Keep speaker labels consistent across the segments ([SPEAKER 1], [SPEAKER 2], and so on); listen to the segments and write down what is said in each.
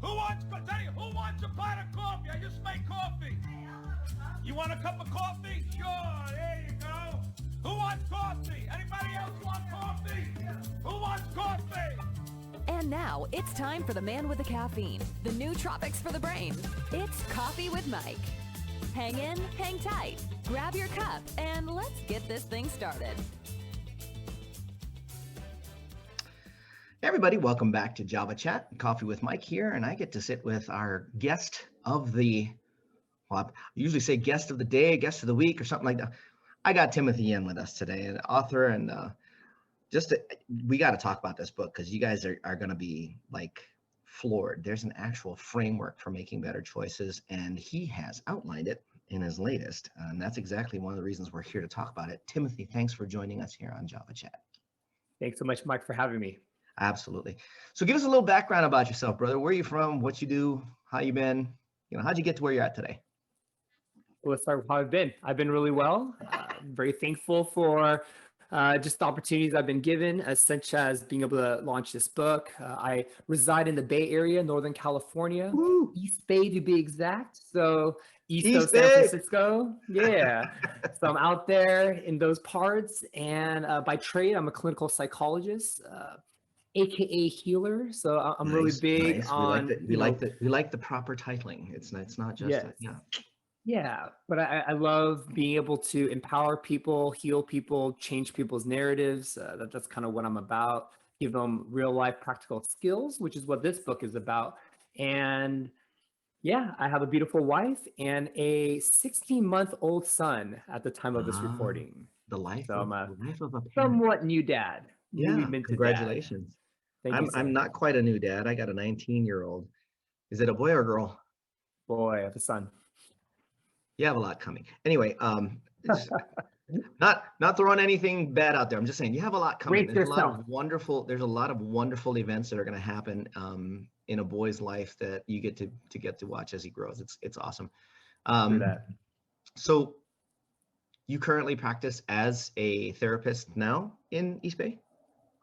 [SPEAKER 1] Who wants a pot of coffee? I just made coffee. You want a cup of coffee? Sure, there you go. Who wants coffee? Anybody else want coffee? Who wants coffee?
[SPEAKER 2] And now it's time for the man with the caffeine, the new tropics for the brain. It's Coffee with Mike. Hang in, hang tight, grab your cup, and let's get this thing started.
[SPEAKER 3] Hey everybody, welcome back to Java Chat. Coffee with Mike here, and I get to sit with our guest of the, well, I usually say guest of the day, guest of the week, or something like that. I got Timothy in with us today, an author, and we got to talk about this book because you guys are going to be like floored. There's an actual framework for making better choices, and he has outlined it in his latest, and that's exactly one of the reasons we're here to talk about it. Timothy, thanks for joining us here on Java Chat.
[SPEAKER 4] Thanks so much, Mike, for having me.
[SPEAKER 3] Absolutely. So give us a little background about yourself, brother. Where are you from? What you do? How you been? How'd you get to where you're at today?
[SPEAKER 4] Well, let's start with how I've been. I've been really well. Very thankful for just the opportunities I've been given, such as being able to launch this book. I reside in the Bay Area, Northern California,
[SPEAKER 3] Woo.
[SPEAKER 4] East Bay to be exact. So east of
[SPEAKER 3] Bay.
[SPEAKER 4] San Francisco. Yeah. So I'm out there in those parts. And by trade, I'm a clinical psychologist. AKA healer, so I'm really big on.
[SPEAKER 3] We like the proper titling. It's not just
[SPEAKER 4] yes. Yeah, but I love being able to empower people, heal people, change people's narratives. That's kind of what I'm about. Give them real life practical skills, which is what this book is about. And yeah, I have a beautiful wife and a 16-month-old son at the time of this recording.
[SPEAKER 3] The life
[SPEAKER 4] of
[SPEAKER 3] a parent.
[SPEAKER 4] Somewhat new dad.
[SPEAKER 3] Yeah, congratulations. I'm not quite a new dad. I got a 19-year-old. Is it a boy or a girl?
[SPEAKER 4] Boy, I have a son.
[SPEAKER 3] You have a lot coming. Anyway, not throwing anything bad out there. I'm just saying you have a lot coming. There's a lot of wonderful events that are going to happen in a boy's life that you get to watch as he grows. It's awesome. So you currently practice as a therapist now in East Bay?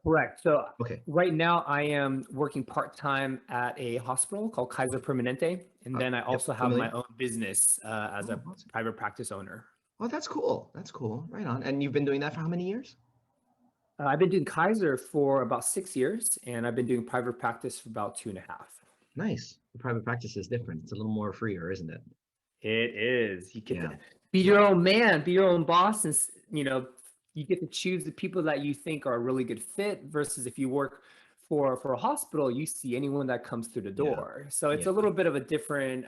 [SPEAKER 4] Correct. So right now I am working part-time at a hospital called Kaiser Permanente. And then I also have my own business as a private practice owner.
[SPEAKER 3] Oh, that's cool. That's cool. Right on. And you've been doing that for how many years?
[SPEAKER 4] I've been doing Kaiser for about 6 years, and I've been doing private practice for about 2.5.
[SPEAKER 3] Nice. The private practice is different. It's a little more freer, isn't it?
[SPEAKER 4] It is. You get to be your own man, be your own boss, and you get to choose the people that you think are a really good fit versus if you work for a hospital, you see anyone that comes through the door. Yeah. So it's a little bit of a different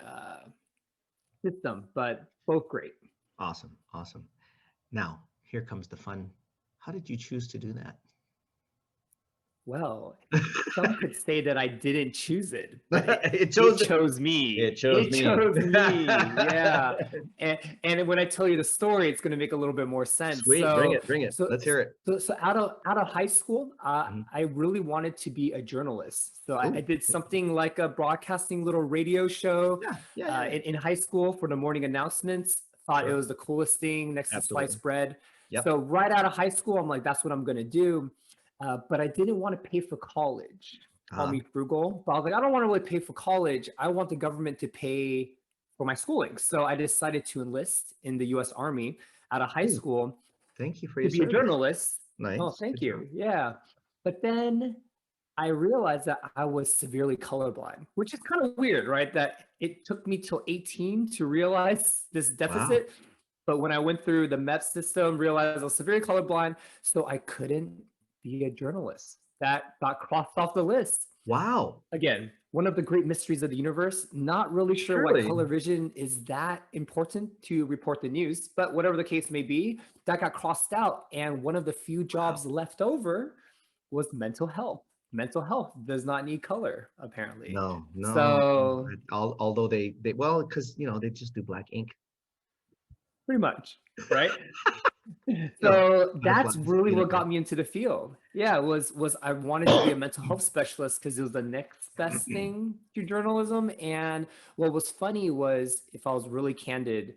[SPEAKER 4] system, but both great.
[SPEAKER 3] Awesome. Now, here comes the fun. How did you choose to do that?
[SPEAKER 4] Well, some could say that I didn't choose it.
[SPEAKER 3] It
[SPEAKER 4] chose me.
[SPEAKER 3] It chose me.
[SPEAKER 4] Yeah. And when I tell you the story, it's going to make a little bit more sense.
[SPEAKER 3] Sweet.
[SPEAKER 4] So,
[SPEAKER 3] bring it. Let's hear it.
[SPEAKER 4] So out of high school, I really wanted to be a journalist. So I did something like a broadcasting little radio show in high school for the morning announcements. Thought it was the coolest thing next to sliced bread. Yep. So right out of high school, I'm like, that's what I'm going to do. But I didn't want to pay for college. Call me frugal. But I was like, I don't want to really pay for college. I want the government to pay for my schooling. So I decided to enlist in the U.S. Army out of high school.
[SPEAKER 3] Thank you for your
[SPEAKER 4] service. To be a journalist.
[SPEAKER 3] Nice.
[SPEAKER 4] Oh, thank you. Yeah. But then I realized that I was severely colorblind, which is kind of weird, right? That it took me till 18 to realize this deficit. Wow. But when I went through the MEP system, realized I was severely colorblind, so I couldn't be a journalist. That got crossed off the list.
[SPEAKER 3] Wow.
[SPEAKER 4] Again, one of the great mysteries of the universe. Not really sure why color vision is that important to report the news, but whatever the case may be, that got crossed out. And one of the few jobs left over was mental health. Mental health does not need color, apparently.
[SPEAKER 3] No.
[SPEAKER 4] So,
[SPEAKER 3] although they because they just do black ink.
[SPEAKER 4] Pretty much, right? So that's really what got me into the field. Yeah, was I wanted to be a mental health specialist because it was the next best thing to journalism. And what was funny was, if I was really candid,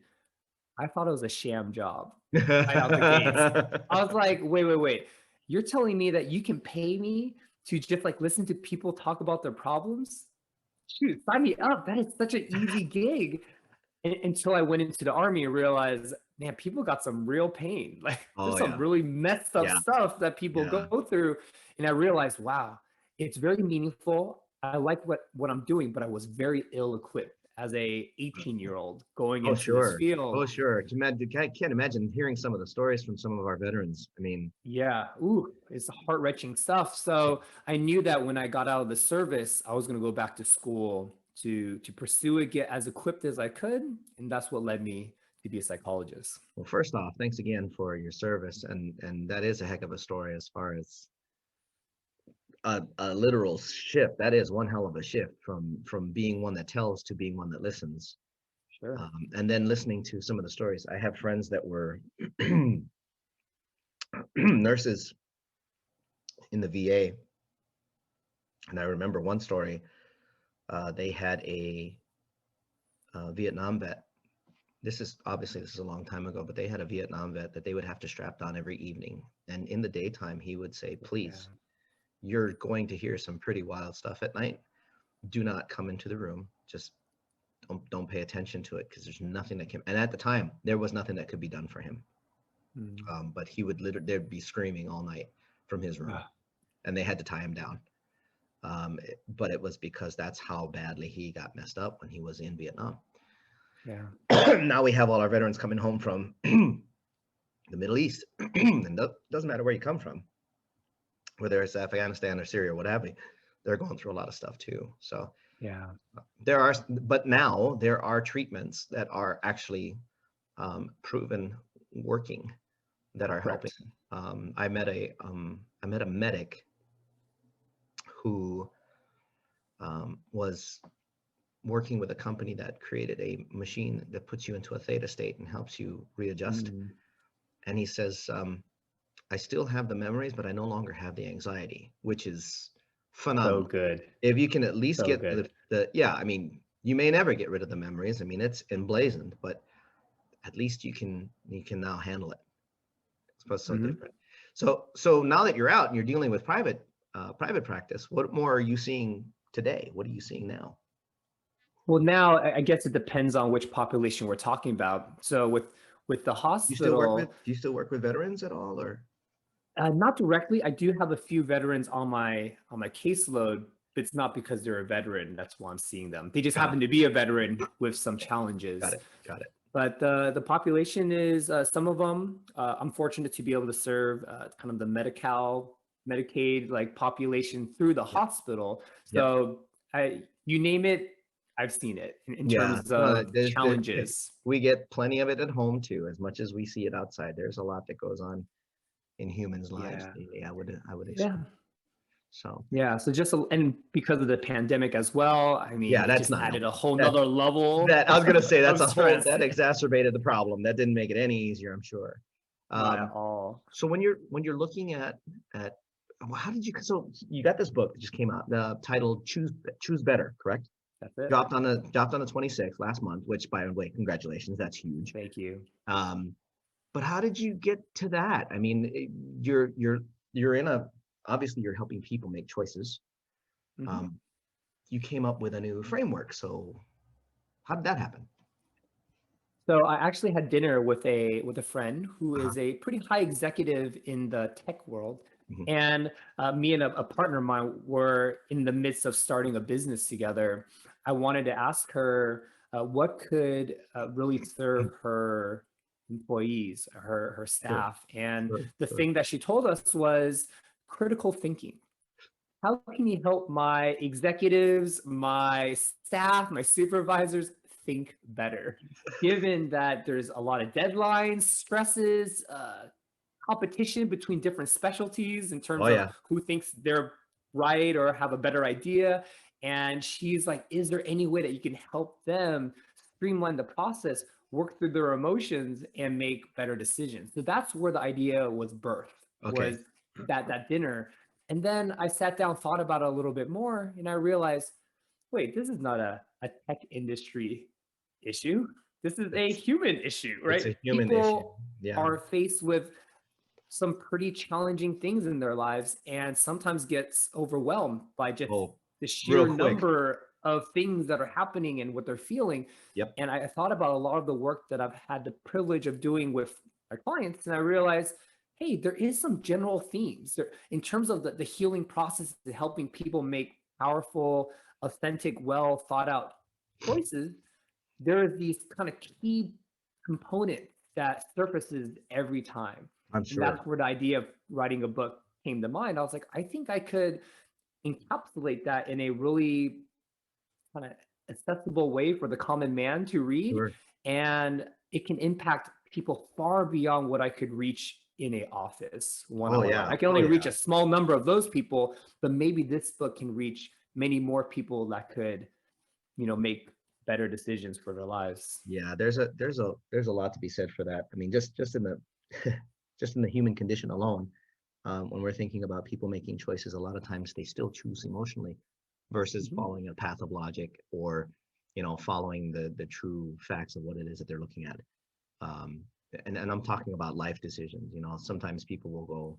[SPEAKER 4] I thought it was a sham job. Right out the gates. I was like, wait. You're telling me that you can pay me to just like listen to people talk about their problems? shoot, sign me up. That is such an easy gig. Until I went into the Army and realized, man, people got some real pain. Like
[SPEAKER 3] Oh
[SPEAKER 4] there's some
[SPEAKER 3] yeah.
[SPEAKER 4] really messed up
[SPEAKER 3] Yeah.
[SPEAKER 4] stuff that people
[SPEAKER 3] Yeah.
[SPEAKER 4] go through. And I realized, wow, it's very meaningful. I like what I'm doing, but I was very ill equipped as a 18-year-old going
[SPEAKER 3] Oh,
[SPEAKER 4] into this
[SPEAKER 3] sure.
[SPEAKER 4] field.
[SPEAKER 3] Oh, sure. I can't imagine hearing some of the stories from some of our veterans. I mean,
[SPEAKER 4] Yeah, ooh, it's heart-wrenching stuff. So I knew that when I got out of the service, I was going to go back to school to pursue it, get as equipped as I could, and that's what led me to be a psychologist.
[SPEAKER 3] well, first off, thanks again for your service, and that is a heck of a story as far as a literal shift. That is one hell of a shift from being one that tells to being one that listens.
[SPEAKER 4] Sure.
[SPEAKER 3] And then listening to some of the stories. I have friends that were nurses in the VA, and I remember one story. They had a Vietnam vet. This is a long time ago, but they had a Vietnam vet that they would have to strap down every evening. And in the daytime, he would say, please, you're going to hear some pretty wild stuff at night. Do not come into the room. Just don't pay attention to it, because there's nothing that can, and at the time, there was nothing that could be done for him. But he would literally, there'd be screaming all night from his room, and they had to tie him down. But it was because that's how badly he got messed up when he was in Vietnam.
[SPEAKER 4] Yeah.
[SPEAKER 3] Now we have all our veterans coming home from the Middle East, and it doesn't matter where you come from, whether it's Afghanistan or Syria or what have you, they're going through a lot of stuff too. So
[SPEAKER 4] Yeah.
[SPEAKER 3] but now there are treatments that are actually proven working, that are helping. I met a medic who was working with a company that created a machine that puts you into a theta state and helps you readjust. And he says, I still have the memories, but I no longer have the anxiety, which is phenomenal.
[SPEAKER 4] So good.
[SPEAKER 3] If you can at least
[SPEAKER 4] So
[SPEAKER 3] get
[SPEAKER 4] good.
[SPEAKER 3] I mean, you may never get rid of the memories. I mean, it's emblazoned, but at least you can now handle it. It's so different. So now that you're out and you're dealing with private practice, what more are you seeing today? What are you seeing now?
[SPEAKER 4] Well, now I guess it depends on which population we're talking about. So with the hospital,
[SPEAKER 3] do you still work with veterans at all, or?
[SPEAKER 4] not directly. I do have a few veterans on my caseload, but it's not because they're a veteran. That's why I'm seeing them. They just happen to be a veteran with some challenges.
[SPEAKER 3] Got it.
[SPEAKER 4] But the population is, some of them, I'm fortunate to be able to serve kind of the Medicaid like population through the hospital. So you name it, I've seen it in terms of challenges.
[SPEAKER 3] We get plenty of it at home too, as much as we see it outside. There's a lot that goes on in humans' lives daily, I would assume. So
[SPEAKER 4] and because of the pandemic as well, I mean,
[SPEAKER 3] that's
[SPEAKER 4] just added a whole nother level.
[SPEAKER 3] I was gonna say that's that exacerbated the problem. That didn't make it any easier, I'm sure.
[SPEAKER 4] Not at all.
[SPEAKER 3] So when you're looking at how did you, so you got this book that just came out, titled Choose Better, correct?
[SPEAKER 4] That's it.
[SPEAKER 3] Dropped on the 26th last month, which, by the way, congratulations, that's huge.
[SPEAKER 4] Thank you.
[SPEAKER 3] But how did you get to that? I mean, you're in obviously you're helping people make choices. You came up with a new framework. So how did that happen?
[SPEAKER 4] So I actually had dinner with a friend who is a pretty high executive in the tech world. And me and a partner of mine were in the midst of starting a business together. I wanted to ask her what could really serve her employees, her staff. And the thing that she told us was critical thinking. How can you help my executives, my staff, my supervisors think better, given that there's a lot of deadlines, stresses, competition between different specialties in terms of who thinks they're right or have a better idea. And she's like, is there any way that you can help them streamline the process, work through their emotions, and make better decisions? So that's where the idea was birthed, was that dinner. And then I sat down, thought about it a little bit more, and I realized, wait, this is not a tech industry issue. This is a human issue, right?
[SPEAKER 3] It's a human
[SPEAKER 4] People
[SPEAKER 3] issue.
[SPEAKER 4] are faced with some pretty challenging things in their lives, and sometimes gets overwhelmed by just the sheer number of things that are happening and what they're feeling.
[SPEAKER 3] Yep.
[SPEAKER 4] And I thought about a lot of the work that I've had the privilege of doing with my clients, and I realized, hey, there is some general themes there in terms of the healing process and helping people make powerful, authentic, well thought out choices. There are these kind of key components that surfaces every time.
[SPEAKER 3] I'm
[SPEAKER 4] And
[SPEAKER 3] sure.
[SPEAKER 4] that's where the idea of writing a book came to mind. I was like, I think I could encapsulate that in a really kind of accessible way for the common man to read.
[SPEAKER 3] Sure.
[SPEAKER 4] And it can impact people far beyond what I could reach in a office one-on-one.
[SPEAKER 3] Yeah.
[SPEAKER 4] I can only reach a small number of those people, but maybe this book can reach many more people that could, make better decisions for their lives.
[SPEAKER 3] Yeah, there's a lot to be said for that. I mean, just in the just in the human condition alone, when we're thinking about people making choices, a lot of times they still choose emotionally versus following a path of logic, or following the true facts of what it is that they're looking at. And I'm talking about life decisions. Sometimes people will go,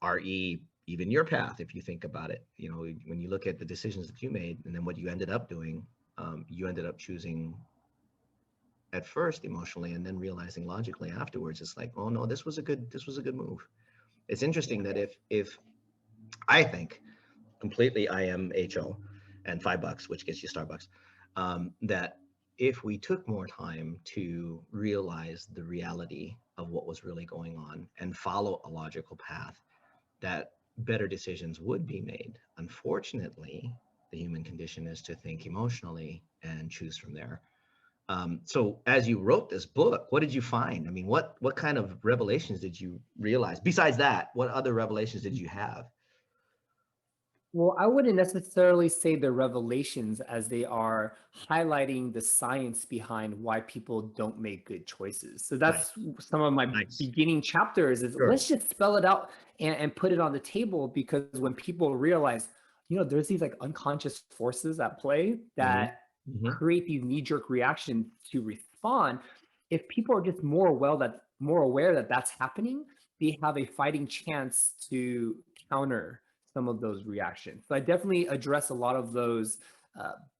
[SPEAKER 3] re even your path, if you think about it, when you look at the decisions that you made and then what you ended up doing, you ended up choosing at first emotionally and then realizing logically afterwards. It's like, oh no, this was a good move. It's interesting that if I think completely IMHO and $5, which gets you Starbucks, that if we took more time to realize the reality of what was really going on and follow a logical path, that better decisions would be made. Unfortunately, the human condition is to think emotionally and choose from there. So as you wrote this book, what did you find? I mean, what kind of revelations did you realize? Besides that, what other revelations did you have?
[SPEAKER 4] Well, I wouldn't necessarily say the revelations as they are highlighting the science behind why people don't make good choices. So that's some of my beginning chapters is let's just spell it out and put it on the table, because when people realize, there's these like unconscious forces at play that create these knee-jerk reactions to respond. If people are just more aware that that's happening, they have a fighting chance to counter some of those reactions. So I definitely address a lot of those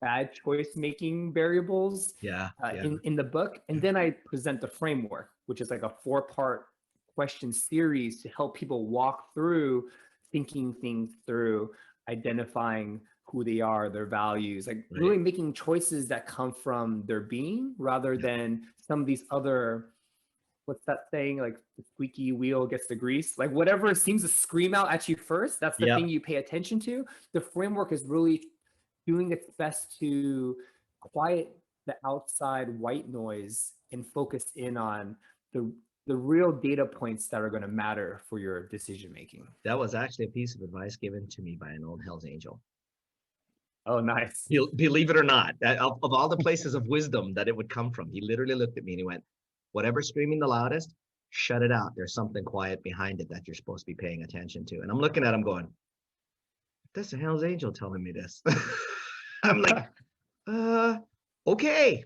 [SPEAKER 4] bad choice making variables in the book. And then I present the framework, which is like a 4-part question series to help people walk through thinking things through, identifying who they are, their values, like really making choices that come from their being rather than some of these other, what's that saying? Like the squeaky wheel gets the grease. Like whatever seems to scream out at you first, that's the thing you pay attention to. The framework is really doing its best to quiet the outside white noise and focus in on the real data points that are going to matter for your decision making.
[SPEAKER 3] That was actually a piece of advice given to me by an old Hell's Angel.
[SPEAKER 4] Oh, nice.
[SPEAKER 3] Believe it or not, of all the places of wisdom that it would come from, he literally looked at me and he went, whatever's screaming the loudest, shut it out. There's something quiet behind it that you're supposed to be paying attention to. And I'm looking at him going, that's a Hell's Angel telling me this. I'm like, okay.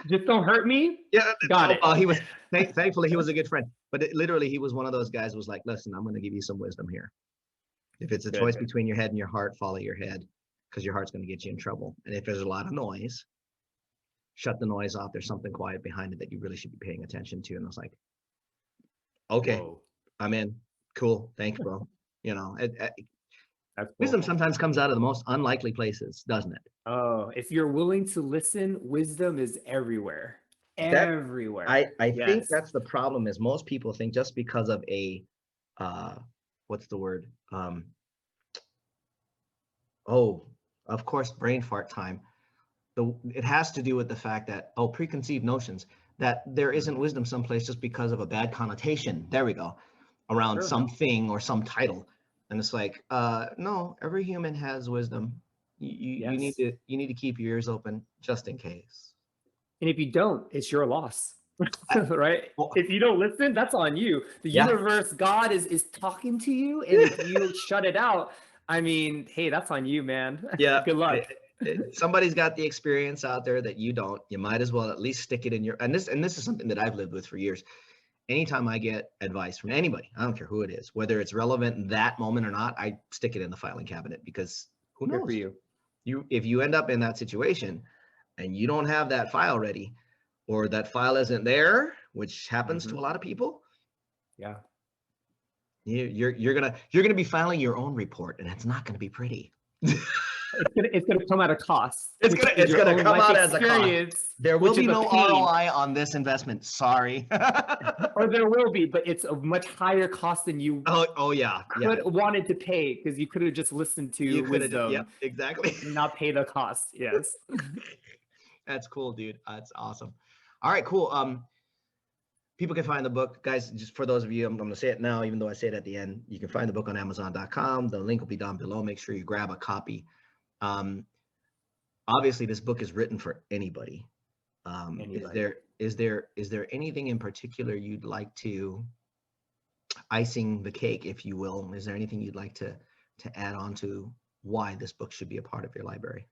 [SPEAKER 4] Just don't hurt me.
[SPEAKER 3] Yeah,
[SPEAKER 4] got it.
[SPEAKER 3] He was thankfully he was a good friend, but literally he was one of those guys who was like, listen, I'm going to give you some wisdom here. If it's a choice between your head and your heart, follow your head, because your heart's going to get you in trouble. And if there's a lot of noise, shut the noise off. There's something quiet behind it that you really should be paying attention to. And I was like, okay, I'm in. Cool. Thanks, bro. Wisdom sometimes comes out of the most unlikely places, doesn't it?
[SPEAKER 4] Oh, if you're willing to listen, wisdom is everywhere. Everywhere.
[SPEAKER 3] I think that's the problem, is most people think just because of a, what's the word? Of course, brain fart time. It has to do with the fact that, preconceived notions, that there isn't wisdom someplace just because of a bad connotation. There we go. Around something or some title. And it's like, no, every human has wisdom. You need to keep your ears open just in case.
[SPEAKER 4] And if you don't, it's your loss. Right? If you don't listen, that's on you. The universe, God is talking to you, and if you shut it out, I mean, hey, that's on you, man.
[SPEAKER 3] Yeah.
[SPEAKER 4] Good luck.
[SPEAKER 3] Somebody's got the experience out there that you don't. You might as well at least stick it in your, and this is something that I've lived with for years. Anytime I get advice from anybody, I don't care who it is, whether it's relevant in that moment or not, I stick it in the filing cabinet, because Who
[SPEAKER 4] Good
[SPEAKER 3] knows?
[SPEAKER 4] for you.
[SPEAKER 3] If you end up in that situation and you don't have that file ready, or that file isn't there, which happens to a lot of people,
[SPEAKER 4] Yeah.
[SPEAKER 3] you're gonna be filing your own report, and it's not gonna be pretty.
[SPEAKER 4] It's gonna come at a cost.
[SPEAKER 3] It's gonna come out as a cost. There will be no ROI on this investment. Sorry.
[SPEAKER 4] Or there will be, but it's a much higher cost than you
[SPEAKER 3] yeah.
[SPEAKER 4] wanted to pay, because you could have just listened to wisdom.
[SPEAKER 3] Yeah, exactly.
[SPEAKER 4] And not pay the cost. Yes.
[SPEAKER 3] That's cool, dude. That's awesome. All right, cool. People can find the book, guys. Just for those of you, I'm going to say it now, even though I say it at the end. You can find the book on Amazon.com. The link will be down below. Make sure you grab a copy. Obviously, this book is written for anybody. Is there anything in particular you'd like to icing the cake, if you will? Is there anything you'd like to add on to why this book should be a part of your library?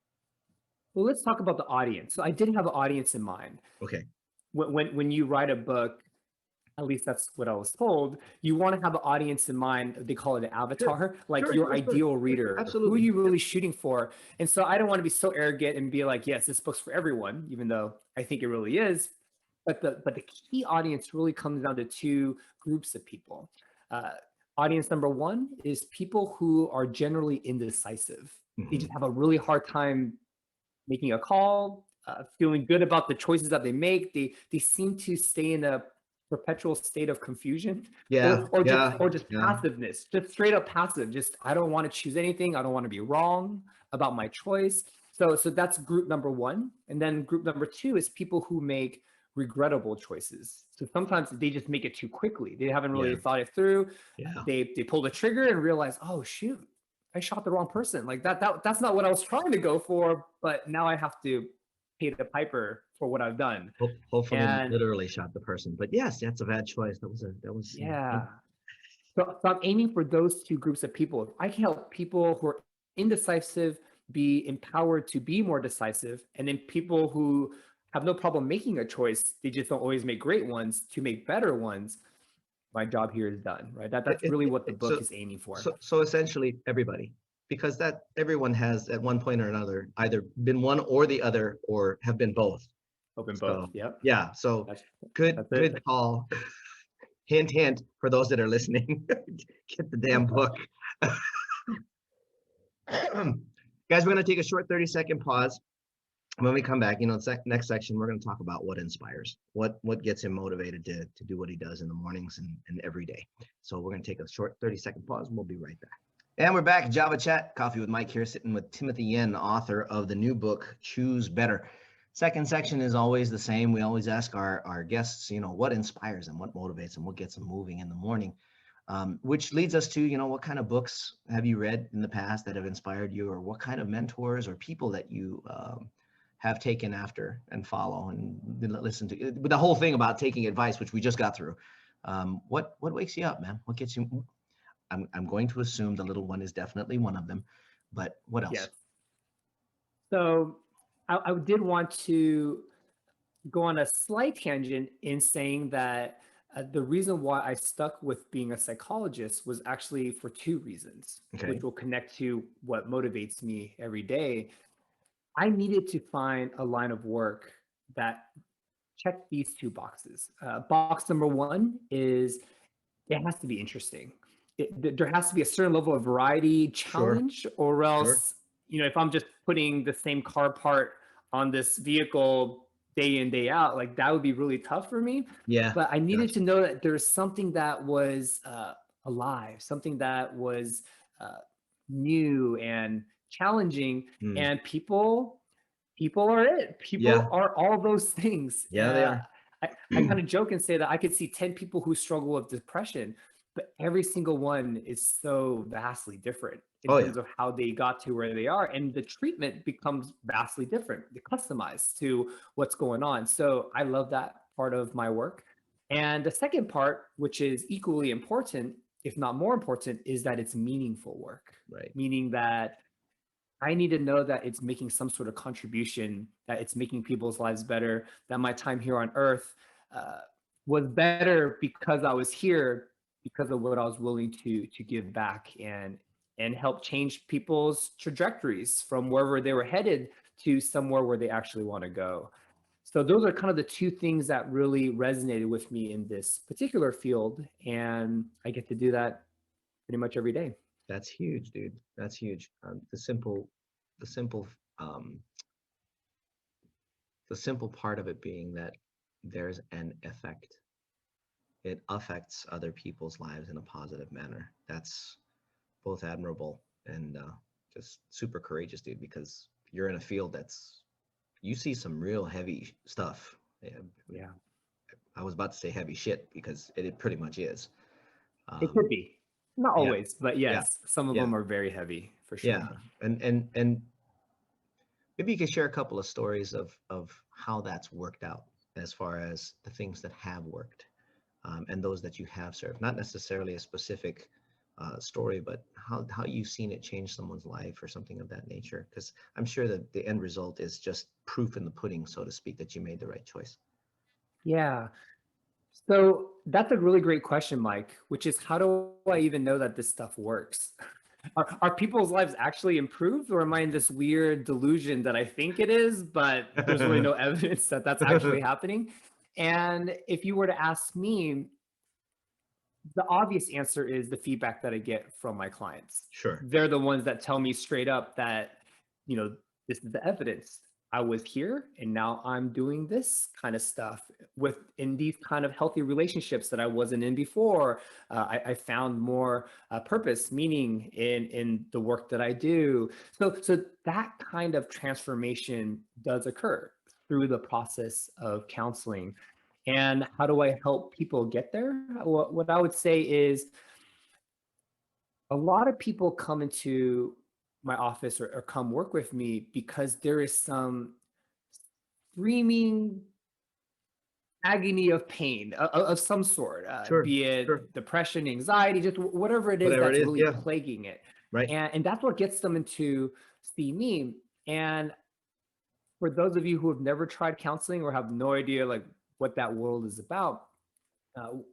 [SPEAKER 4] Well, let's talk about the audience. So I did have an audience in mind.
[SPEAKER 3] Okay.
[SPEAKER 4] When you write a book, at least that's what I was told, you want to have an audience in mind. They call it an avatar, your ideal reader.
[SPEAKER 3] Absolutely.
[SPEAKER 4] Who are you really shooting for? And so I don't want to be so arrogant and be like, yes, this book's for everyone, even though I think it really is. But the key audience really comes down to two groups of people. Audience number one is people who are generally indecisive. They just have a really hard time making a call, feeling good about the choices that they make. They seem to stay in a perpetual state of confusion, or just passiveness, just straight up passive. Just, I don't want to choose anything. I don't want to be wrong about my choice. So that's group number one. And then group number two is people who make regrettable choices. So sometimes they just make it too quickly. They haven't really thought it through. They pull the trigger and realize, oh shoot, I shot the wrong person. Like that's not what I was trying to go for, but now I have to pay the piper for what I've done.
[SPEAKER 3] Hopefully literally shot the person, but yes, that's a bad choice. That was
[SPEAKER 4] yeah. So I'm aiming for those two groups of people. If I can help people who are indecisive be empowered to be more decisive, and then people who have no problem making a choice, they just don't always make great ones, to make better ones, my job here is done, right? That's really what the book is aiming for.
[SPEAKER 3] So essentially everybody, because that everyone has at one point or another either been one or the other, or have been both.
[SPEAKER 4] Yep.
[SPEAKER 3] Yeah. So good call. Hint, hint, for those that are listening, get the damn book. Guys, we're going to take a short 30-second pause. When we come back, next section, we're going to talk about what inspires, what gets him motivated to do what he does in the mornings and every day. So we're going to take a short 30-second pause, and we'll be right back. And we're back, Java Chat, Coffee with Mike here, sitting with Timothy Yen, author of the new book, Choose Better. Second section is always the same. We always ask our guests, what inspires them, what motivates them, what gets them moving in the morning, which leads us to, what kind of books have you read in the past that have inspired you, or what kind of mentors or people that you have taken after and follow and listen to. But the whole thing about taking advice, which we just got through, what wakes you up, man? What gets you? I'm going to assume the little one is definitely one of them, but what else?
[SPEAKER 4] Yes. So I did want to go on a slight tangent in saying that the reason why I stuck with being a psychologist was actually for two reasons, which will connect to what motivates me every day. I needed to find a line of work that checked these two boxes. Box number one is it has to be interesting. There has to be a certain level of variety, challenge, or else, if I'm just putting the same car part on this vehicle day in, day out, like that would be really tough for me.
[SPEAKER 3] Yeah.
[SPEAKER 4] But I needed to know that there's something that was alive, something that was new and challenging, and people are it. People are all those things.
[SPEAKER 3] Yeah, they are.
[SPEAKER 4] I kind of joke and say that I could see 10 people who struggle with depression, but every single one is so vastly different in terms of how they got to where they are. And the treatment becomes vastly different, customized to what's going on. So I love that part of my work. And the second part, which is equally important, if not more important, is that it's meaningful work.
[SPEAKER 3] Right.
[SPEAKER 4] Meaning that I need to know that it's making some sort of contribution, that it's making people's lives better, that my time here on earth was better because I was here, because of what I was willing to give back and and help change people's trajectories from wherever they were headed to somewhere where they actually want to go. So those are kind of the two things that really resonated with me in this particular field. And I get to do that pretty much every day.
[SPEAKER 3] That's huge, dude. That's huge. The simple, um, the simple part of it being that there's an effect. It affects other people's lives in a positive manner. That's both admirable and just super courageous, dude, because you're in a field you see some real heavy stuff.
[SPEAKER 4] Yeah.
[SPEAKER 3] I was about to say heavy shit because it pretty much is.
[SPEAKER 4] It could be. Not
[SPEAKER 3] Yeah.
[SPEAKER 4] always, but yes, some of
[SPEAKER 3] Yeah.
[SPEAKER 4] them are very heavy for sure.
[SPEAKER 3] Yeah. And maybe you can share a couple of stories of how that's worked out as far as the things that have worked, and those that you have served. Not necessarily a specific story, but how you've seen it change someone's life or something of that nature. Because I'm sure that the end result is just proof in the pudding, so to speak, that you made the right choice.
[SPEAKER 4] Yeah. So that's a really great question, Mike, which is how do I even know that this stuff works? Are people's lives actually improved, or am I in this weird delusion that I think it is, but there's really no evidence that that's actually happening? And if you were to ask me, the obvious answer is the feedback that I get from my clients.
[SPEAKER 3] Sure.
[SPEAKER 4] They're the ones that tell me straight up that, this is the evidence. I was here and now I'm doing this kind of stuff in these kind of healthy relationships that I wasn't in before. I found more purpose, meaning in the work that I do. So that kind of transformation does occur through the process of counseling. And how do I help people get there? What I would say is a lot of people come into my office or come work with me because there is some screaming agony of pain of some sort,
[SPEAKER 3] Sure.
[SPEAKER 4] be it
[SPEAKER 3] Sure.
[SPEAKER 4] depression, anxiety, just whatever it is
[SPEAKER 3] Whatever
[SPEAKER 4] that's
[SPEAKER 3] it is,
[SPEAKER 4] really
[SPEAKER 3] yeah.
[SPEAKER 4] plaguing it.
[SPEAKER 3] Right.
[SPEAKER 4] And that's what gets them into see me. And for those of you who have never tried counseling or have no idea like what that world is about,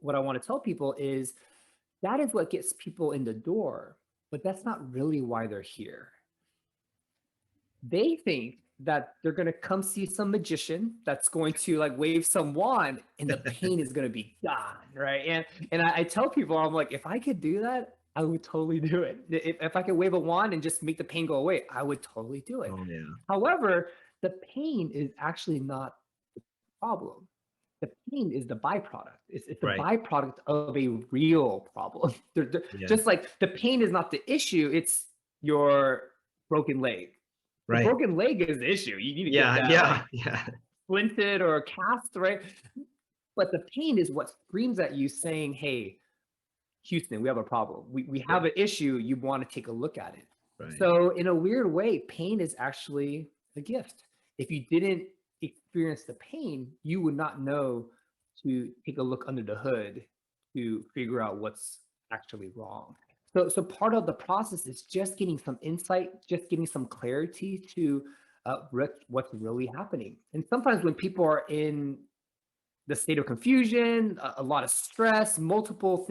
[SPEAKER 4] what I want to tell people is that is what gets people in the door, but that's not really why they're here. They think that they're going to come see some magician that's going to like wave some wand and the pain is going to be gone, right? And I tell people, I'm like, if I could do that, I would totally do it. If I could wave a wand and just make the pain go away, I would totally do it.
[SPEAKER 3] Oh, yeah.
[SPEAKER 4] However, the pain is actually not the problem. The pain is the byproduct. It's the
[SPEAKER 3] Right.
[SPEAKER 4] byproduct of a real problem.
[SPEAKER 3] Yeah.
[SPEAKER 4] Just like the pain is not the issue, it's your broken leg. The
[SPEAKER 3] Right.
[SPEAKER 4] broken leg is the issue. You need to get that
[SPEAKER 3] Yeah.
[SPEAKER 4] splinted or cast, right? But the pain is what screams at you saying, hey, Houston, we have a problem. We have an issue. You want to take a look at it.
[SPEAKER 3] Right.
[SPEAKER 4] So in a weird way, pain is actually a gift. If you didn't experience the pain, you would not know to take a look under the hood to figure out what's actually wrong. So part of the process is just getting some insight, just getting some clarity to what's really happening. And sometimes when people are in the state of confusion, a lot of stress, multiple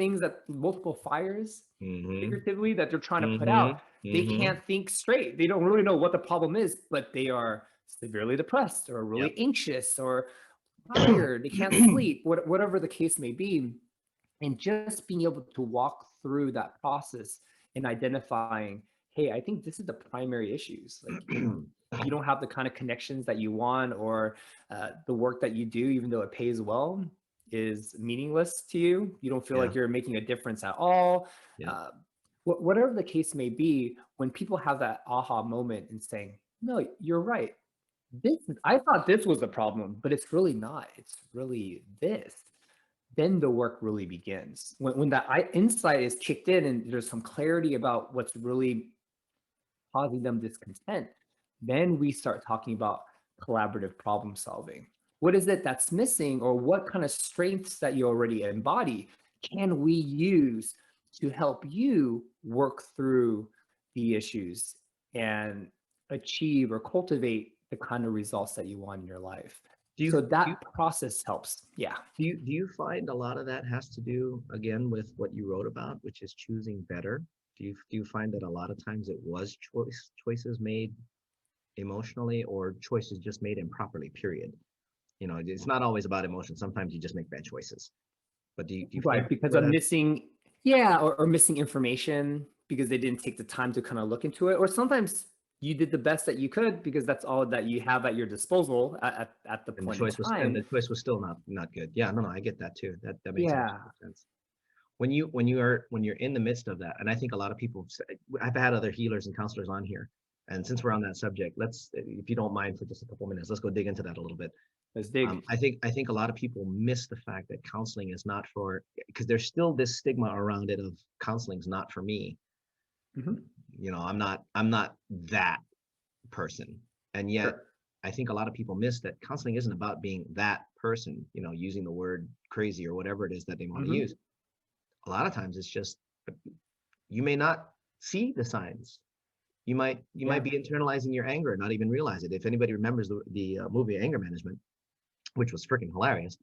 [SPEAKER 4] fires, figuratively, that they're trying to put out, they can't think straight. They don't really know what the problem is, but they are severely depressed or really anxious or tired. They can't sleep, whatever the case may be. And just being able to walk through that process and identifying, hey, I think this is the primary issues. Like you don't have the kind of connections that you want, or the work that you do, even though it pays well, is meaningless to you. You don't feel like you're making a difference at all. Whatever the case may be, when people have that aha moment and saying, no, you're right. I thought this was the problem, but it's really not. It's really this. Then the work really begins. When that insight is kicked in and there's some clarity about what's really causing them discontent, then we start talking about collaborative problem solving. What is it that's missing, or what kind of strengths that you already embody can we use to help you work through the issues and achieve or cultivate the kind of results that you want in your life? So that process helps. Yeah.
[SPEAKER 3] Do you find a lot of that has to do, again, with what you wrote about, which is choosing better? Do you find that a lot of times it was choices made emotionally, or choices just made improperly, period? You know, it's not always about emotion. Sometimes you just make bad choices. But do you
[SPEAKER 4] Right,
[SPEAKER 3] think
[SPEAKER 4] because
[SPEAKER 3] for
[SPEAKER 4] of
[SPEAKER 3] that?
[SPEAKER 4] missing, yeah, or missing information because they didn't take the time to kind of look into it. Or sometimes you did the best that you could because that's all that you have at your disposal at the
[SPEAKER 3] And
[SPEAKER 4] point in time.
[SPEAKER 3] the choice was still not good. Yeah, no, I get that too. That makes
[SPEAKER 4] Yeah.
[SPEAKER 3] absolute sense. When you're in the midst of that, and I think a lot of people, I've had other healers and counselors on here, and since we're on that subject, let's, if you don't mind, for just a couple minutes, let's go dig into that a little bit.
[SPEAKER 4] Let's dig.
[SPEAKER 3] I think a lot of people miss the fact that counseling is not for, because there's still this stigma around it of counseling's not for me.
[SPEAKER 4] Mhm.
[SPEAKER 3] You know, I'm not that person, and yet
[SPEAKER 4] Sure.
[SPEAKER 3] I think a lot of people miss that counseling isn't about being that person. You know, using the word crazy or whatever it is that they want to
[SPEAKER 4] Mhm.
[SPEAKER 3] use. A lot of times it's just, you may not see the signs. You might
[SPEAKER 4] Yeah.
[SPEAKER 3] be internalizing your anger and not even realize it. If anybody remembers the movie Anger Management, which was freaking hilarious,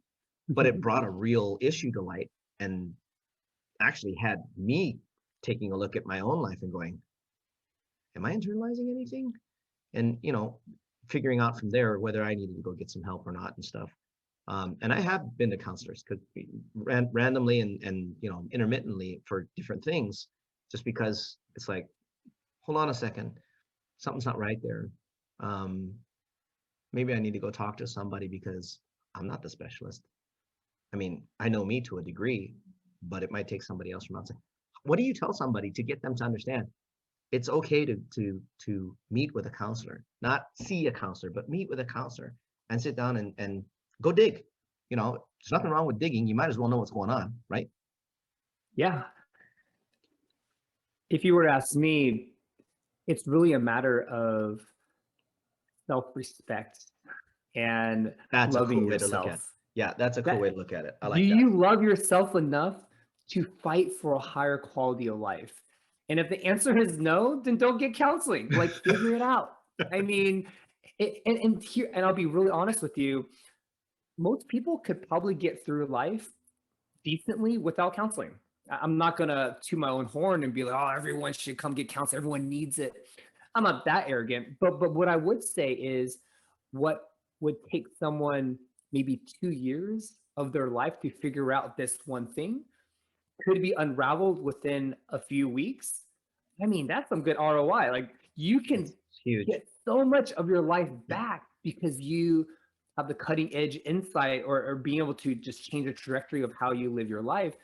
[SPEAKER 3] but it brought a real issue to light and actually had me taking a look at my own life and going, am I internalizing anything? And, you know, figuring out from there whether I needed to go get some help or not and stuff. And I have been to counselors because randomly and you know, intermittently for different things, just because it's like, hold on a second, something's not right there. Um, Maybe I need to go talk to somebody because I'm not the specialist. I mean, I know me to a degree, but it might take somebody else from outside. What do you tell somebody to get them to understand it's okay to meet with a counselor, not see a counselor, but meet with a counselor and sit down and go dig? You know, there's nothing wrong with digging. You might as well know what's going on, right?
[SPEAKER 4] Yeah. If you were to ask me, it's really a matter of self-respect and
[SPEAKER 3] That's a
[SPEAKER 4] loving
[SPEAKER 3] cool way to look at it.
[SPEAKER 4] yourself.
[SPEAKER 3] Yeah, that's a cool way to
[SPEAKER 4] That
[SPEAKER 3] look at it. I
[SPEAKER 4] do
[SPEAKER 3] like that.
[SPEAKER 4] you love yourself enough to fight for a higher quality of life? And if the answer is no, then don't get counseling. Like figure it out. I mean, and I'll be really honest with you. Most people could probably get through life decently without counseling. I'm not gonna toot my own horn and be like, oh, everyone should come get counseling. Everyone needs it. I'm not that arrogant. But what I would say is what would take someone maybe 2 years of their life to figure out this one thing could be unraveled within a few weeks. I mean, that's some good ROI. Like you can
[SPEAKER 3] It's huge.
[SPEAKER 4] get so much of your life back because you have the cutting edge insight or being able to just change the trajectory of how you live your life.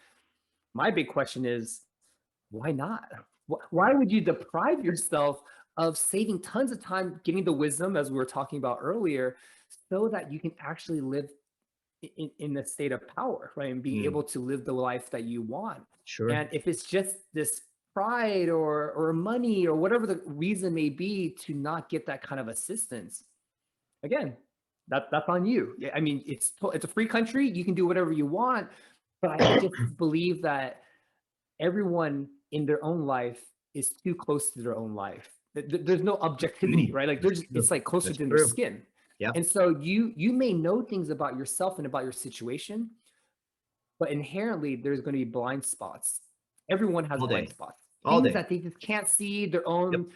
[SPEAKER 4] My big question is, why not? Why would you deprive yourself of saving tons of time, getting the wisdom, as we were talking about earlier, so that you can actually live in the state of power, right? And being able to live the life that you want.
[SPEAKER 3] Sure.
[SPEAKER 4] And if it's just this pride or money or whatever the reason may be to not get that kind of assistance, again, that's on you. I mean, it's a free country. You can do whatever you want, but I just believe that everyone in their own life is too close to their own life. There's no objectivity, right? Like
[SPEAKER 3] That's
[SPEAKER 4] it's
[SPEAKER 3] true.
[SPEAKER 4] like closer
[SPEAKER 3] That's
[SPEAKER 4] than their
[SPEAKER 3] true.
[SPEAKER 4] skin.
[SPEAKER 3] Yeah.
[SPEAKER 4] And so you may know things about yourself and about your situation, but inherently there's going to be blind spots. Everyone has
[SPEAKER 3] All
[SPEAKER 4] blind
[SPEAKER 3] day.
[SPEAKER 4] spots,
[SPEAKER 3] All
[SPEAKER 4] things
[SPEAKER 3] day.
[SPEAKER 4] that they just can't see, their
[SPEAKER 3] Yep.
[SPEAKER 4] own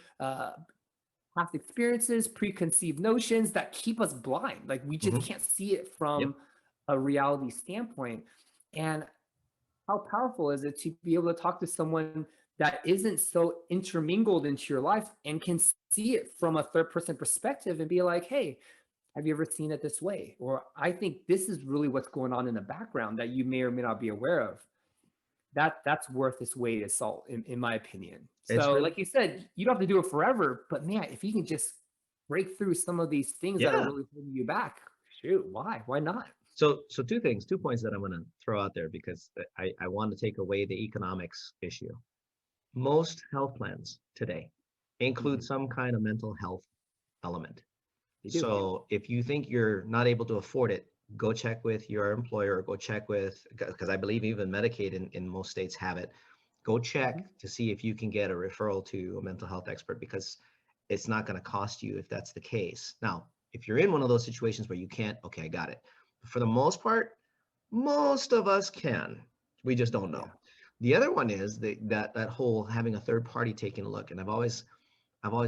[SPEAKER 4] past experiences, preconceived notions that keep us blind. Like we just
[SPEAKER 3] Hmm.
[SPEAKER 4] can't see it
[SPEAKER 3] Yep.
[SPEAKER 4] from a reality standpoint. And how powerful is it to be able to talk to someone that isn't so intermingled into your life and can see it from a third person perspective and be like, hey, have you ever seen it this way? Or I think this is really what's going on in the background that you may or may not be aware of. That's worth its weight of salt, in my opinion.
[SPEAKER 3] It's
[SPEAKER 4] So,
[SPEAKER 3] really,
[SPEAKER 4] like you said, you don't have to do it forever, but man, if you can just break through some of these things that are
[SPEAKER 3] yeah.
[SPEAKER 4] really holding you back, shoot, why? Why not?
[SPEAKER 3] So two points that I'm going to throw out there because I want to take away the economics issue. Most health plans today include some kind of mental health element.
[SPEAKER 4] They do.
[SPEAKER 3] So if you think you're not able to afford it, go check with your employer, or go check with, because I believe even Medicaid in most states have it. Go check to see if you can get a referral to a mental health expert, because it's not going to cost you if that's the case. Now, if you're in one of those situations where you can't, okay, I got it. But for the most part, most of us can. We just don't know. The other one is that whole having a third party taking a look. And I've always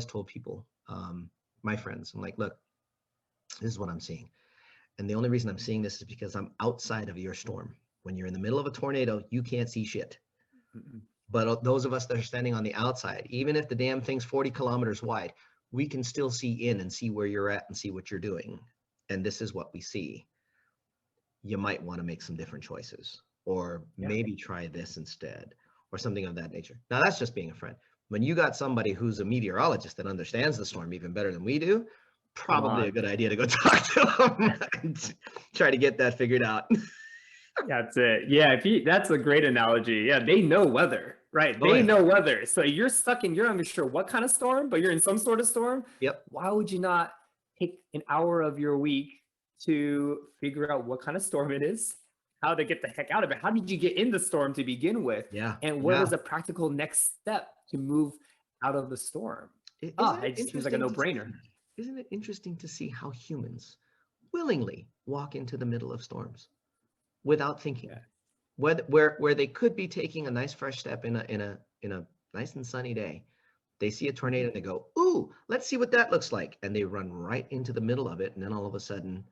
[SPEAKER 3] told people, my friends, I'm like, look, this is what I'm seeing. And the only reason I'm seeing this is because I'm outside of your storm. When you're in the middle of a tornado, you can't see shit.
[SPEAKER 4] Mm-mm.
[SPEAKER 3] But those of us that are standing on the outside, even if the damn thing's 40 kilometers wide, we can still see in and see where you're at and see what you're doing. And this is what we see. You might want to make some different choices, or maybe try this instead, or something of that nature. Now, that's just being a friend. When you got somebody who's a meteorologist that understands the storm even better than we do, probably a good idea to go talk to them and try to get that figured out.
[SPEAKER 4] That's it. Yeah, that's a great analogy. Yeah, they know weather, right? They know weather. So you're stuck in, you're unsure what kind of storm, but you're in some sort of storm.
[SPEAKER 3] Yep.
[SPEAKER 4] Why would you not take an hour of your week to figure out what kind of storm it is, how to get the heck out of it? How did you get in the storm to begin with?
[SPEAKER 3] Yeah.
[SPEAKER 4] And what is a practical next step to move out of the storm? It just seems like a no-brainer.
[SPEAKER 3] Isn't it interesting to see how humans willingly walk into the middle of storms without thinking? Where they could be taking a nice fresh step in a nice and sunny day, they see a tornado and they go, ooh, let's see what that looks like, and they run right into the middle of it, and then all of a sudden.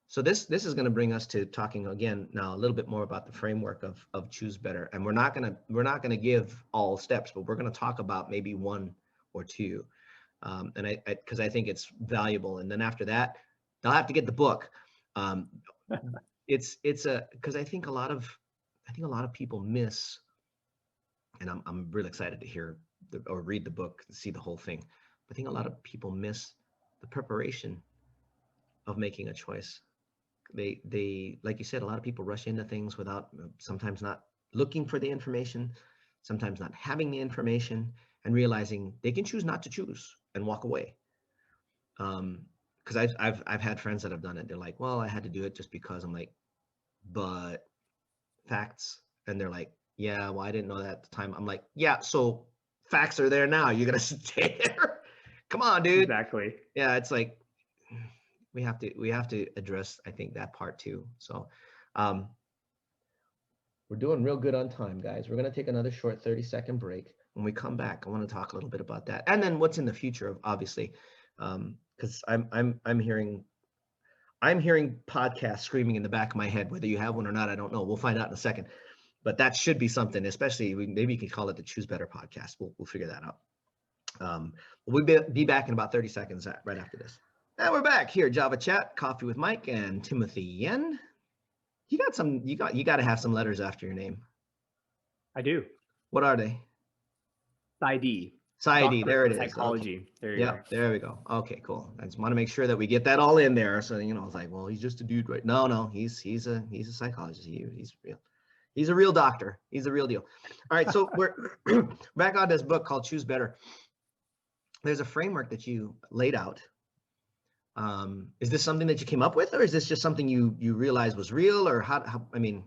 [SPEAKER 3] So this is going to bring us to talking again now a little bit more about the framework of Choose Better, and we're not going to give all steps, but we're going to talk about maybe one or two, and because I think it's valuable, and then after that they'll have to get the book. It's because I think a lot of people miss, and I'm really excited to hear or read the book, see the whole thing. But I think a lot of people miss the preparation of making a choice. They like you said, a lot of people rush into things without sometimes not looking for the information, sometimes not having the information, and realizing they can choose not to choose and walk away. Because I've had friends that have done it. They're like, well, I had to do it just because. I'm like, but facts. And they're like, yeah, well, I didn't know that at the time. I'm like, yeah, so facts are there now. You're gonna stay there. Come on, dude.
[SPEAKER 4] Exactly.
[SPEAKER 3] Yeah, it's like we have to address, I think, that part too. So we're doing real good on time, guys. We're gonna take another short 30-second break. When we come back, I want to talk a little bit about that, and then what's in the future, obviously, because I'm hearing podcasts screaming in the back of my head. Whether you have one or not, I don't know. We'll find out in a second. But that should be something, especially maybe you can call it the Choose Better podcast. We'll figure that out. We'll be back in about 30 seconds right after this. And we're back here, Java Chat, Coffee with Mike and Timothy Yen. You got to have some letters after your name.
[SPEAKER 4] I do.
[SPEAKER 3] What are they?
[SPEAKER 4] PsyD.
[SPEAKER 3] PsyD, there it is.
[SPEAKER 4] Psychology.
[SPEAKER 3] Okay.
[SPEAKER 4] There you go.
[SPEAKER 3] There we go. Okay, cool. I just want to make sure that we get that all in there. So it's like, well, he's just a dude, right? No, he's a psychologist. He's real. He's a real doctor. He's a real deal. All right, so we're back on this book called Choose Better. There's a framework that you laid out. Is this something that you came up with, or is this just something you realized was real, or how did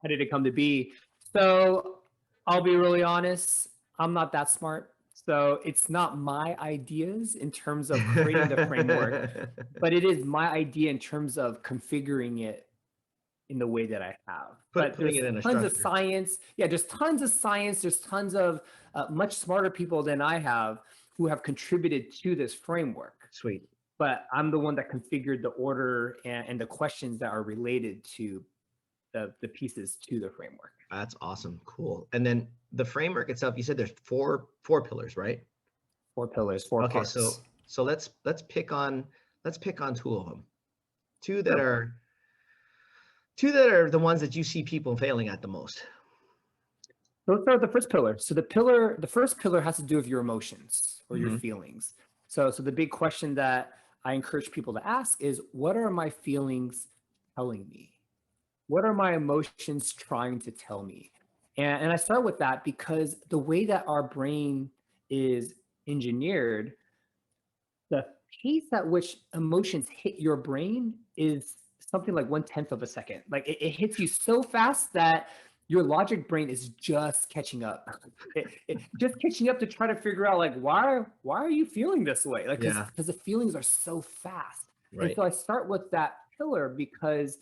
[SPEAKER 4] it come to be? So I'll be really honest. I'm not that smart. So it's not my ideas in terms of creating the framework, but it is my idea in terms of configuring it in the way that I have. But there's tons of science. Yeah, there's tons of science. There's tons of much smarter people than I have who have contributed to this framework.
[SPEAKER 3] Sweet.
[SPEAKER 4] But I'm the one that configured the order and the questions that are related to the pieces to the framework.
[SPEAKER 3] That's awesome. Cool. And then the framework itself, you said there's four pillars, right?
[SPEAKER 4] 4 pillars, 4 parts.
[SPEAKER 3] Okay, so let's pick on 2 of them. Two that are the ones that you see people failing at the most.
[SPEAKER 4] Let's start with the first pillar. So the first pillar has to do with your emotions or your feelings. So the big question that I encourage people to ask is, what are my feelings telling me? What are my emotions trying to tell me? And I start with that because the way that our brain is engineered, the pace at which emotions hit your brain is something like 1/10 of a second. Like it hits you so fast that your logic brain is just catching up. Just catching up to try to figure out, like, why are you feeling this way? Like, because the feelings are so fast. Right. And so I start with that pillar because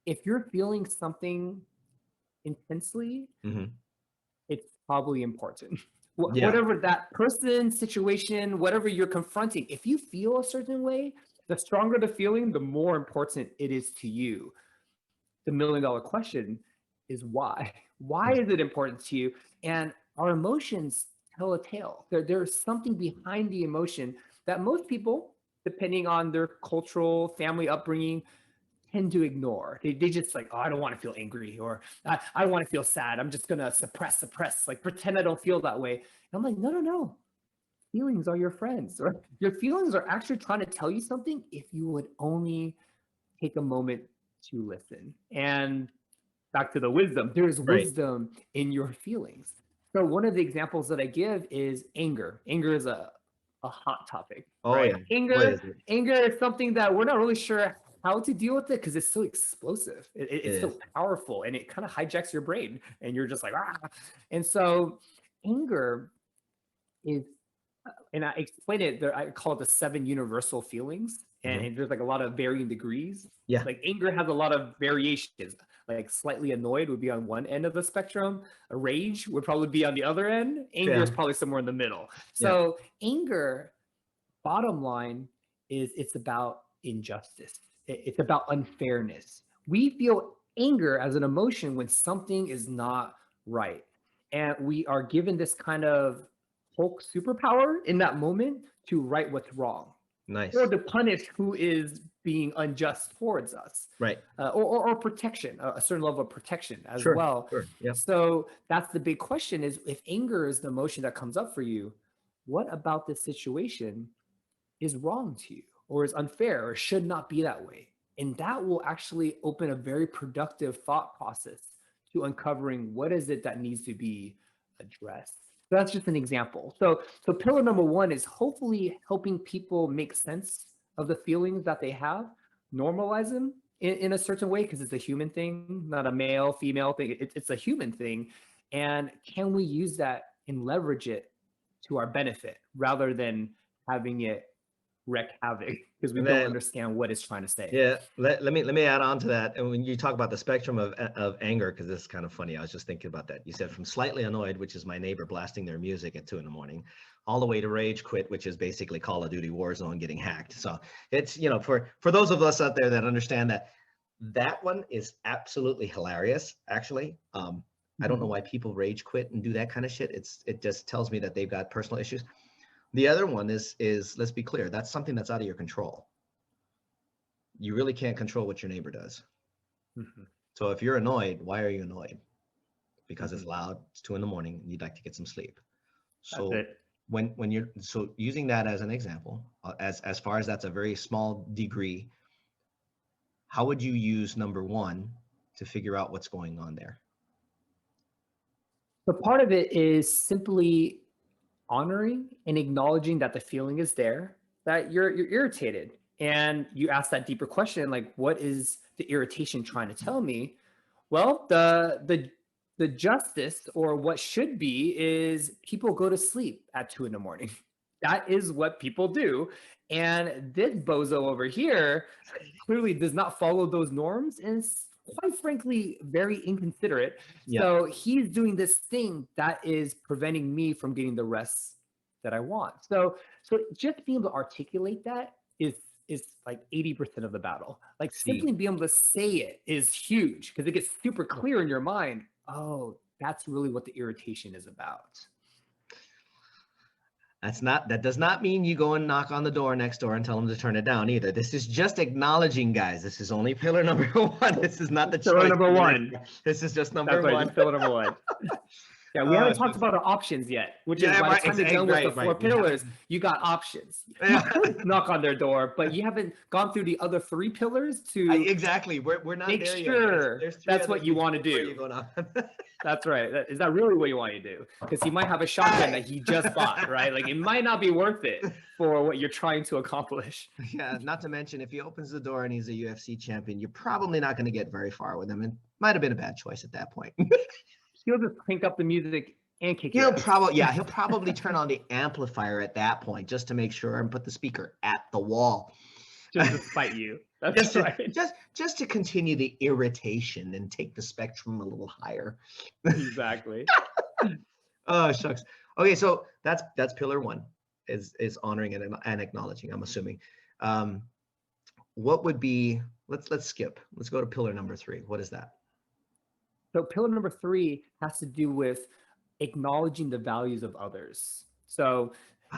[SPEAKER 4] if you're feeling something intensely,
[SPEAKER 3] Mm-hmm.
[SPEAKER 4] it's probably important.
[SPEAKER 3] Yeah.
[SPEAKER 4] Whatever that person, situation, whatever you're confronting, if you feel a certain way, the stronger the feeling, the more important it is to you. The $1,000,000 question is why? Why is it important to you? And our emotions tell a tale. There's something behind the emotion that most people, depending on their cultural, family upbringing, tend to ignore. They just like, oh, I don't want to feel angry, or I don't want to feel sad. I'm just going to suppress, like pretend I don't feel that way. And I'm like, no, no, no. Feelings are your friends. Or your feelings are actually trying to tell you something if you would only take a moment to listen. And back to the wisdom, there's
[SPEAKER 3] Right.
[SPEAKER 4] wisdom in your feelings. So one of the examples that I give is anger. Anger is a hot topic.
[SPEAKER 3] Oh,
[SPEAKER 4] right?
[SPEAKER 3] yeah. What is it?
[SPEAKER 4] Anger is something that we're not really sure how to deal with it because it's so explosive. It's so powerful, and it kind of hijacks your brain, and you're just like, ah. And so anger is, and I explain it, I call it the 7 universal feelings. And there's like a lot of varying degrees.
[SPEAKER 3] Yeah.
[SPEAKER 4] Like anger has a lot of variations. Like slightly annoyed would be on one end of the spectrum. A rage would probably be on the other end. Anger is probably somewhere in the middle. So anger, bottom line, is it's about injustice. It's about unfairness. We feel anger as an emotion when something is not right. And we are given this kind of Hulk superpower in that moment to right what's wrong.
[SPEAKER 3] Nice.
[SPEAKER 4] Or to punish who is being unjust towards us.
[SPEAKER 3] Right.
[SPEAKER 4] Or protection, a certain level of protection as well.
[SPEAKER 3] Sure. Yeah.
[SPEAKER 4] So that's the big question is, if anger is the emotion that comes up for you, what about this situation is wrong to you, or is unfair, or should not be that way? And that will actually open a very productive thought process to uncovering what is it that needs to be addressed. So that's just an example. So pillar number 1 is hopefully helping people make sense of the feelings that they have, normalize them in a certain way, because it's a human thing, not a male, female thing. It's a human thing. And can we use that and leverage it to our benefit rather than having it wreak havoc because we don't understand what it's trying to say?
[SPEAKER 3] Yeah, let me add on to that. And when you talk about the spectrum of anger, because this is kind of funny, I was just thinking about that. You said from slightly annoyed, which is my neighbor blasting their music at 2 a.m, all the way to rage quit, which is basically Call of Duty Warzone getting hacked. So it's, for those of us out there that understand that one is absolutely hilarious, actually. I don't know why people rage quit and do that kind of shit. It just tells me that they've got personal issues. The other one is let's be clear, that's something that's out of your control. You really can't control what your neighbor does. So if you're annoyed, why are you annoyed? Because it's loud, it's 2 a.m, and you'd like to get some sleep. So when you're using that as an example, as far as that's a very small degree, how would you use number 1 to figure out what's going on there?
[SPEAKER 4] So part of it is simply honoring and acknowledging that the feeling is there, that you're irritated. And you ask that deeper question, like, what is the irritation trying to tell me? Well, the justice, or what should be, is people go to sleep at 2 a.m. That is what people do. And this bozo over here clearly does not follow those norms, and is quite frankly very inconsiderate. So he's doing this thing that is preventing me from getting the rest that I want. So just being able to articulate that is like 80% of the battle. Like simply being able to say it is huge, because it gets super clear in your mind. Oh, that's really what the irritation is about.
[SPEAKER 3] That does not mean you go and knock on the door next door and tell them to turn it down either. This is just acknowledging, guys. This is only pillar number 1. This is not the
[SPEAKER 4] pillar number 1.
[SPEAKER 3] This is just number 1.
[SPEAKER 4] Right, pillar number 1. Yeah, we haven't talked about our options yet, which is by the time you're done with the 4 pillars, you got options. You could knock on their door, but you haven't gone through the other 3 pillars to
[SPEAKER 3] exactly. We're not
[SPEAKER 4] make
[SPEAKER 3] there
[SPEAKER 4] sure
[SPEAKER 3] yet.
[SPEAKER 4] That's what you want to do. That's right. Is that really what you want to do? Because he might have a shotgun that he just bought, right? Like it might not be worth it for what you're trying to accomplish.
[SPEAKER 3] Yeah, not to mention if he opens the door and he's a UFC champion, you're probably not going to get very far with him. And might have been a bad choice at that point.
[SPEAKER 4] He'll just crank up the music and kick
[SPEAKER 3] He'll probably turn on the amplifier at that point just to make sure and put the speaker at the wall.
[SPEAKER 4] Just to spite you. That's right.
[SPEAKER 3] Just to continue the irritation and take the spectrum a little higher.
[SPEAKER 4] Exactly.
[SPEAKER 3] Oh, shucks. Okay, so that's pillar one, is honoring and acknowledging, I'm assuming. What would be, let's skip. Let's go to pillar number 3. What is that?
[SPEAKER 4] So pillar number 3 has to do with acknowledging the values of others. So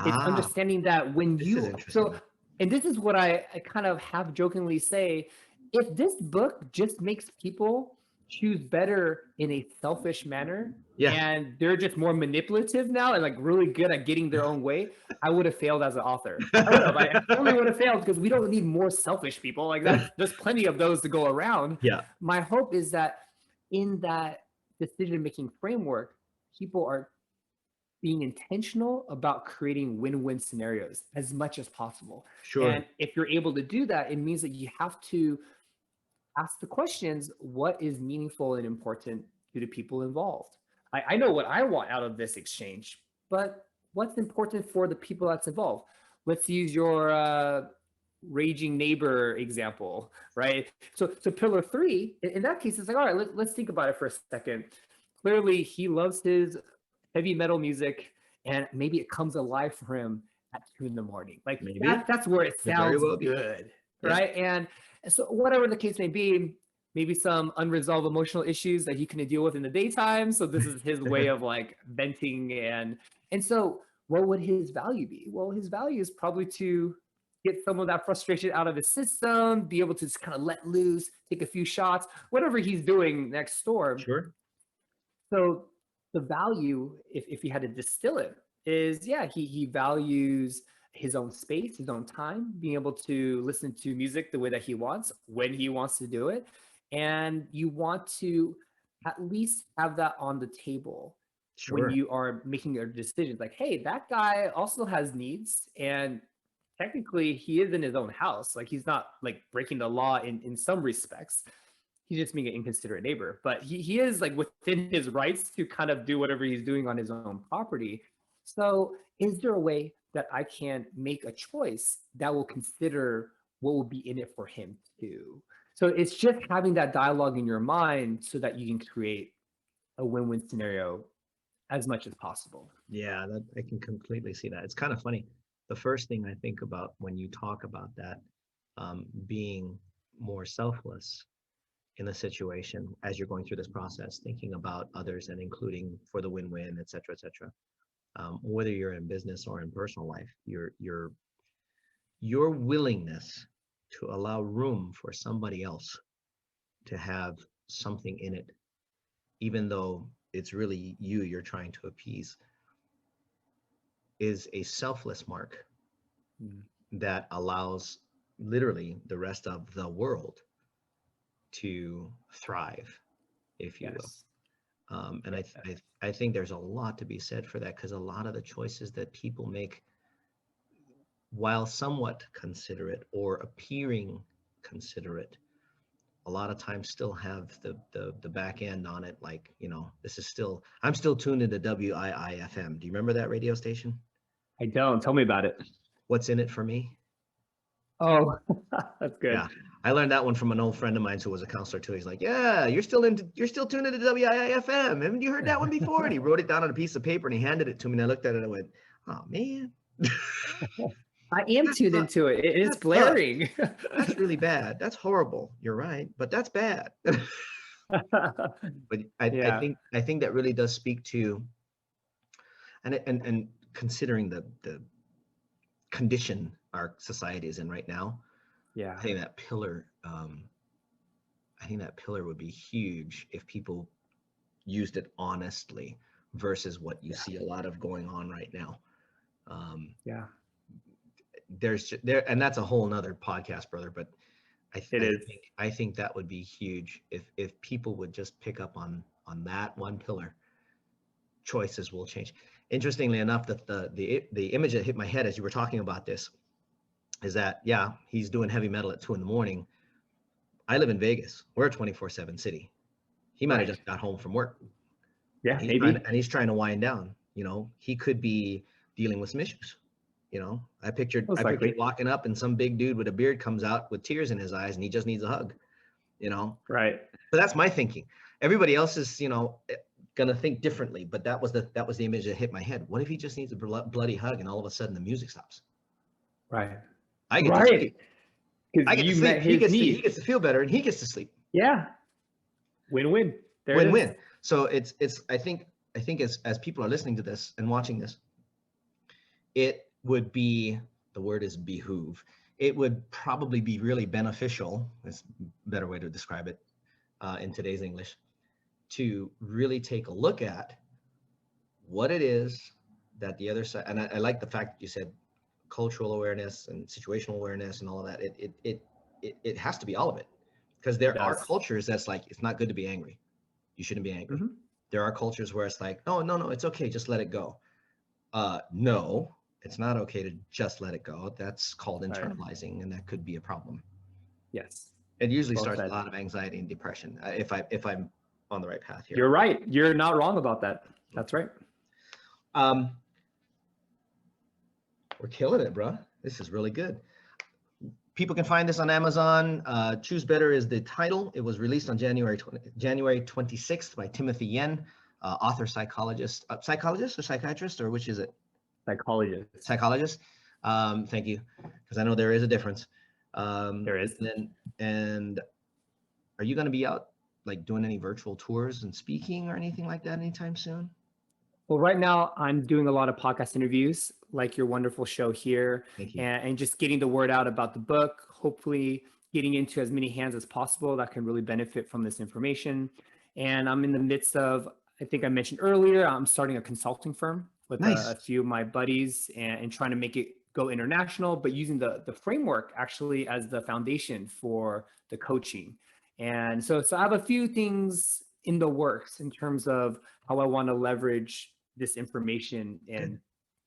[SPEAKER 4] it's understanding that when
[SPEAKER 3] this is interesting.
[SPEAKER 4] and this is what I kind of half jokingly say, if this book just makes people choose better in a selfish manner, and they're just more manipulative now and like really good at getting their own way, I would have failed as an author. I totally would have failed, because we don't need more selfish people. Like there's plenty of those to go around.
[SPEAKER 3] Yeah.
[SPEAKER 4] My hope is that in that decision-making framework, people are being intentional about creating win-win scenarios as much as possible.
[SPEAKER 3] Sure.
[SPEAKER 4] And if you're able to do that, it means that you have to ask the questions, what is meaningful and important to the people involved? I know what I want out of this exchange, but what's important for the people that's involved? Let's use your raging neighbor example, right? So pillar 3, in that case, it's like, all right, let's think about it for a second. Clearly, he loves his heavy metal music, and maybe it comes alive for him at 2 a.m. Like that's where it sounds good, right? And so whatever the case may be, maybe some unresolved emotional issues that he couldn't deal with in the daytime. So this is his way of like venting. And so what would his value be? Well, his value is probably to get some of that frustration out of his system, be able to just kind of let loose, take a few shots, whatever he's doing next door.
[SPEAKER 3] Sure.
[SPEAKER 4] So the value, if he had to distill it, is he values his own space, his own time, being able to listen to music the way that he wants, when he wants to do it. And you want to at least have that on the table when you are making your decisions. Like, hey, that guy also has needs, and technically he is in his own house. Like, he's not like breaking the law in some respects. He's just being an inconsiderate neighbor, but he is like within his rights to kind of do whatever he's doing on his own property. So is there a way that I can make a choice that will consider what will be in it for him too? So it's just having that dialogue in your mind so that you can create a win-win scenario as much as possible.
[SPEAKER 3] Yeah, I can completely see that. It's kind of funny. The first thing I think about when you talk about that, being more selfless in the situation as you're going through this process, thinking about others and including for the win-win, et cetera, et cetera. Whether you're in business or in personal life, your willingness to allow room for somebody else to have something in it, even though it's really you're trying to appease, is a selfless mark that allows literally the rest of the world to thrive, if you will. And I think there's a lot to be said for that, because a lot of the choices that people make, while somewhat considerate or appearing considerate, a lot of times still have the back end on it. Like, I'm still tuned into WIIFM. Do you remember that radio station?
[SPEAKER 4] I don't. Tell me about it.
[SPEAKER 3] What's in it for me?
[SPEAKER 4] Oh, that's good.
[SPEAKER 3] Yeah. I learned that one from an old friend of mine who was a counselor too. He's like, yeah, you're still tuned into WIIFM. Haven't you heard that one before? And he wrote it down on a piece of paper and he handed it to me. And I looked at it and I went, oh man.
[SPEAKER 4] I am tuned into it. It is blaring.
[SPEAKER 3] That's really bad. That's horrible. You're right, but that's bad. But I think that really does speak to, and considering the condition our society is in right now. Yeah, I think that pillar would be huge if people used it honestly versus what you see a lot of going on right now. And that's a whole nother podcast, brother. But I think that would be huge if people would just pick up on that one pillar. Choices will change. Interestingly enough, that the image that hit my head as you were talking about this is that, he's doing heavy metal at 2 a.m. I live in Vegas. We're a 24/7 city. He might have just got home from work. Yeah, maybe. And he's trying to wind down. He could be dealing with some issues. You know, I pictured
[SPEAKER 4] Most likely.
[SPEAKER 3] walking up and some big dude with a beard comes out with tears in his eyes and he just needs a hug, you know?
[SPEAKER 4] Right.
[SPEAKER 3] But that's my thinking. Everybody else is, you know, gonna think differently, but that was the image that hit my head. What if he just needs a bloody hug and all of a sudden the music stops?
[SPEAKER 4] Right.
[SPEAKER 3] I get to sleep. I get to sleep. He gets to feel better and he gets to sleep.
[SPEAKER 4] Yeah. Win-win.
[SPEAKER 3] Win-win. So it's I think as people are listening to this and watching this, it would be, the word is behoove. It would probably be really beneficial, that's a better way to describe it in today's English, to really take a look at what it is that the other side, and I like the fact that you said cultural awareness and situational awareness and all of that. It has to be all of it, because there are cultures that's like, it's not good to be angry. You shouldn't be angry. Mm-hmm. There are cultures where it's like, no, it's okay, just let it go. No, it's not okay to just let it go. That's called internalizing, and that could be a problem.
[SPEAKER 4] Yes.
[SPEAKER 3] It usually starts a lot of anxiety and depression, if I'm on the right path here.
[SPEAKER 4] You're right. You're not wrong about that. That's right.
[SPEAKER 3] We're killing it, bro. This is really good. People can find this on Amazon. Choose Better is the title. It was released on January 26th by Timothy Yen, author, psychologist or psychiatrist, or which is it? Psychologist. Thank you, because I know there is a difference.
[SPEAKER 4] There is.
[SPEAKER 3] And are you going to be out like doing any virtual tours and speaking or anything like that anytime soon?
[SPEAKER 4] Well, right now I'm doing a lot of podcast interviews, like your wonderful show here, and just getting the word out about the book, hopefully getting into as many hands as possible that can really benefit from this information. And I'm in the midst of, I think I mentioned earlier, I'm starting a consulting firm with a few of my buddies and trying to make it go international, but using the framework actually as the foundation for the coaching. And so I have a few things in the works in terms of how I want to leverage this information and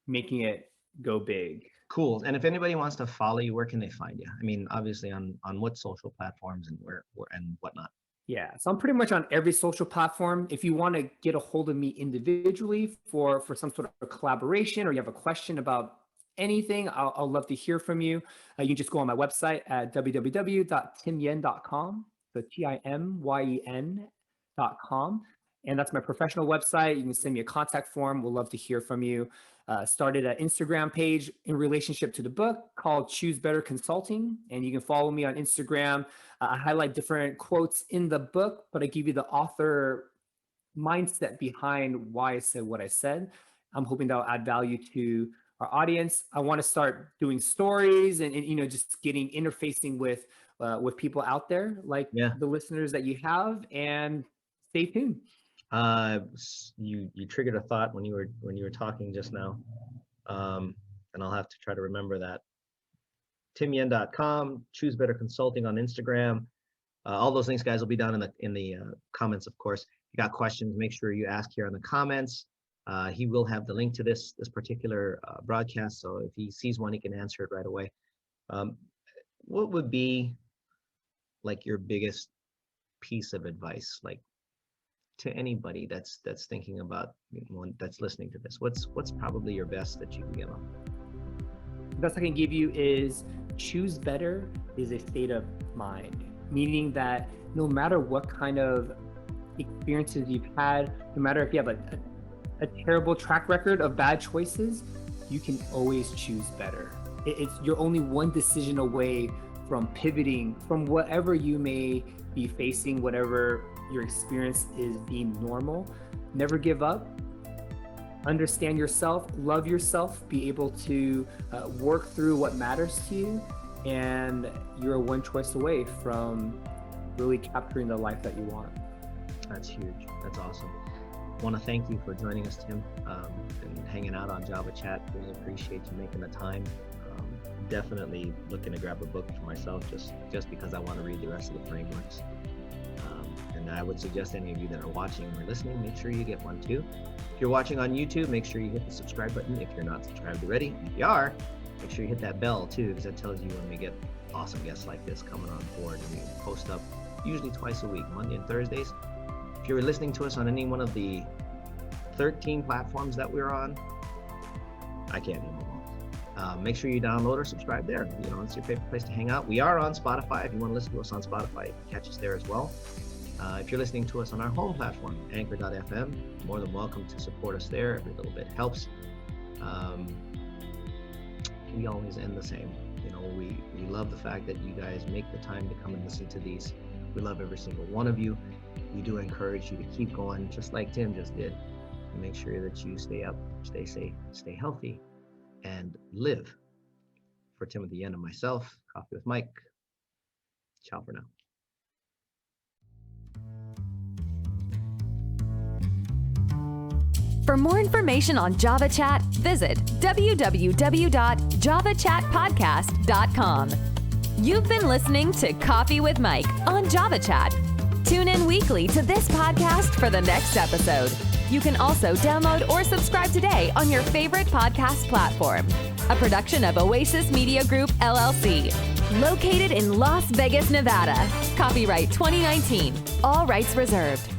[SPEAKER 4] making it go big.
[SPEAKER 3] Cool. And if anybody wants to follow you, where can they find you? I mean, obviously on what social platforms and where and whatnot.
[SPEAKER 4] Yeah, so I'm pretty much on every social platform. If you want to get a hold of me individually for some sort of collaboration, or you have a question about anything, I'll love to hear from you. You can just go on my website at www.timyen.com, so TIMYEN.com. And that's my professional website. You can send me a contact form. We'll love to hear from you. Started an Instagram page in relationship to the book called Choose Better Consulting. And you can follow me on Instagram. I highlight different quotes in the book, but I give you the author mindset behind why I said what I said. I'm hoping that'll add value to our audience. I want to start doing stories and just interfacing with people out there, like the listeners that you have, and stay tuned.
[SPEAKER 3] You triggered a thought when you were talking just now, and I'll have to try to remember that. TimYen.com, Choose Better Consulting on Instagram. All those links, guys, will be down in the comments, of course. If you got questions, make sure you ask here in the comments. He will have the link to this particular broadcast, so if he sees one, he can answer it right away. What would be like your biggest piece of advice, like to anybody that's thinking about, that's listening to this? What's probably your best that you can give them?
[SPEAKER 4] The best I can give you is choose better is a state of mind, meaning that no matter what kind of experiences you've had, no matter if you have a terrible track record of bad choices, you can always choose better. You're only one decision away from pivoting from whatever you may be facing, whatever your experience is deemed normal. Never give up. Understand yourself, love yourself, be able to work through what matters to you, and you're one choice away from really capturing the life that you want.
[SPEAKER 3] That's huge. That's awesome. I want to thank you for joining us, Tim, and hanging out on Java Chat. Really appreciate you making the time. Definitely looking to grab a book for myself just because I want to read the rest of the frameworks. And I would suggest any of you that are watching or listening, make sure you get one too. If you're watching on YouTube, make sure you hit the subscribe button if you're not subscribed already. If you are, make sure you hit that bell too, because that tells you when we get awesome guests like this coming on board. And we post up usually twice a week, Monday and Thursdays. If you're listening to us on any one of the 13 platforms that we're on, I can't name them Make sure you download or subscribe there. It's your favorite place to hang out. We are on Spotify. If you want to listen to us on Spotify, catch us there as well. If you're listening to us on our home platform, anchor.fm, more than welcome to support us there. Every little bit helps. We always end the same. We love the fact that you guys make the time to come and listen to these. We love every single one of you. We do encourage you to keep going, just like Tim just did. And make sure that you stay up, stay safe, stay healthy, and live. For Timothy Yen and myself, Coffee with Mike. Ciao for now.
[SPEAKER 2] For more information on Java Chat, visit www.javachatpodcast.com. You've been listening to Coffee with Mike on Java Chat. Tune in weekly to this podcast for the next episode. You can also download or subscribe today on your favorite podcast platform. A production of Oasis Media Group, LLC. Located in Las Vegas, Nevada. Copyright 2019. All rights reserved.